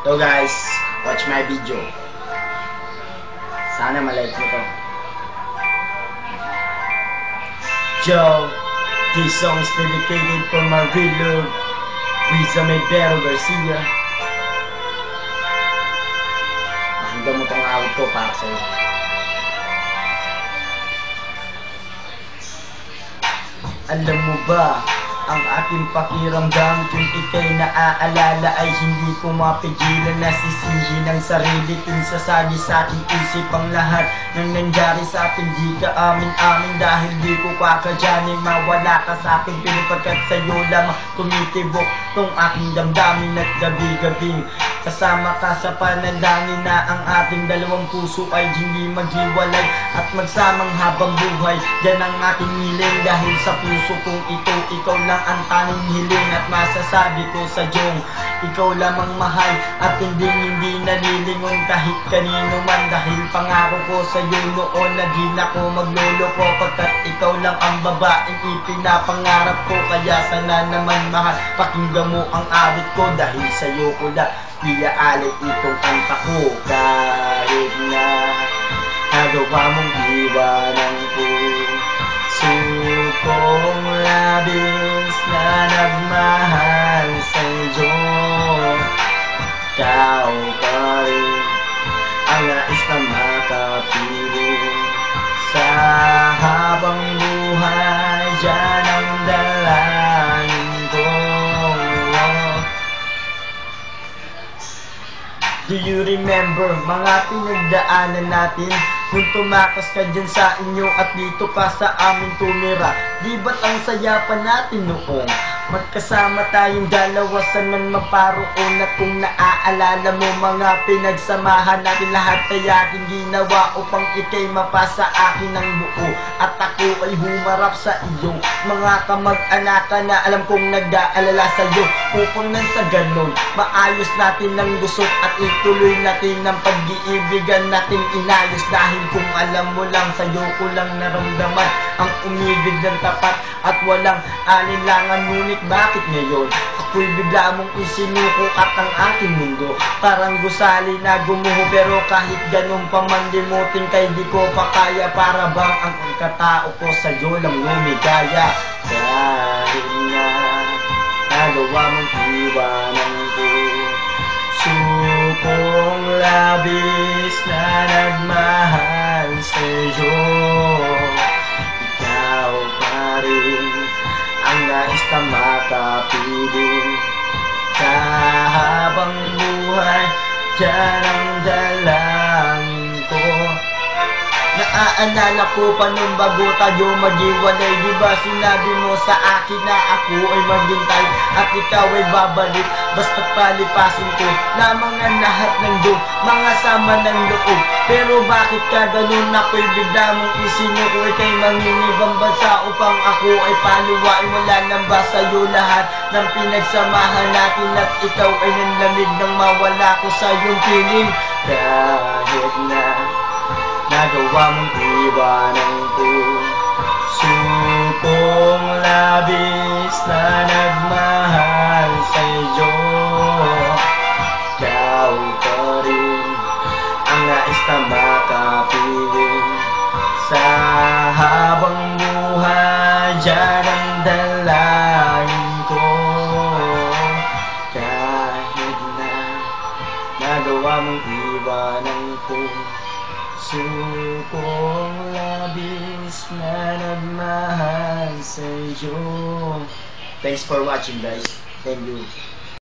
So guys, watch my video. Sana malike mo to. Yo, this song is dedicated for my real love, Riza Medero Garcia. Pakinggan mo tong awit ko para sa'yo. Alam mo ba, ang aking pakiramdam kung ika'y naaalala ay hindi ko mapigilan na sisihin ang sarili kung sasagi sa aking isip ang lahat ng nangyari sa atin. Di ka amin-amin dahil di ko kakadyanin mawala ka sa akin, pero pagkat sa'yo lamang tumitibok tong aking damdamin at gabi-gabing kasama ka sa panalangin na ang ating dalawang puso ay hindi maghiwalay at magsamang habang buhay. Yan ang ating hiling dahil sa puso kong ito, ikaw lang ang tanging hiling at masasabi ko sa Diyong ikaw lamang mahal at hindi nalilingon kahit kanino man, dahil pangako ko sa iyo noon na di na ko magloloko pagkat ikaw lang ang babaeng ipinapangarap ko. Kaya sana naman mahal, pakinggan mo ang awit ko dahil sa iyo ko lang iaalay itong kanta ko. Kahit na nagawa mong iwanan ko, sukong labis na nagmahal sa'yo, ikaw pa rin ang nais na makapiling sa habang buhay. Diyan ang dalangin ko. Do you remember mga pinagdaanan natin nung tumakas ka dyan sa inyo at dito ka sa amin tumira? Di ba't ang saya pa natin noong magkasama tayong dalawa sa man maparoon? At kung naaalala mo mga pinagsamahan natin, lahat ay aking ginawa upang ikay mapasa akin ng buo at ako ay humarap sa iyo. Mga kamag-anaka na alam kong nag-aalala sa iyo, upang nang sa ganon maayos natin ng gusot at ituloy natin ang pag-iibigan natin inayos. Dahil kung alam mo lang, sa iyo ko lang naramdaman ang umibig ng tapat at walang alinlangan. Ngunit bakit ngayon ako'y bigla mong isinuko at ang aking mundo parang gusali na gumuho? Pero kahit ganun pa man limutin kay di ko pa kaya, para bang ang pagkatao ko sa iyo lang lumigaya. Dahil na nagawa mong iwanan ko, sukong labis na nagmahal sa'yo, ikaw pa rin ang nais na makapiling sa habang buhay. Diyan ang dalangin ko. Naaalala ko pa nung bago tayo maghiwalay, di ba sinabi mo sa akin na ako ay maghintay at ikaw ay babalik basta't palipasin ko lamang ang lahat ng doon mga sama ng loob. Pero bakit ka ganun? Ako'y bigla mong isinuko, ika'y manginibang bansa upang ako ay paluwain. Wala nang ba sa'yo lahat ng pinagsamahan natin at ikaw ay nanlamig nang mawala ko sa iyong piling? Kahit na nagawa mong iwanan ko, sukong labis na nagmahal sa'yo, ikaw pa rin ang nais na makapiling sa habang buhay. Diyan ang dalangin ko. Kahit na nagawa mong iwanan ko, sukong labis na nagmahal sa'yo. Thanks for watching guys. Thank you.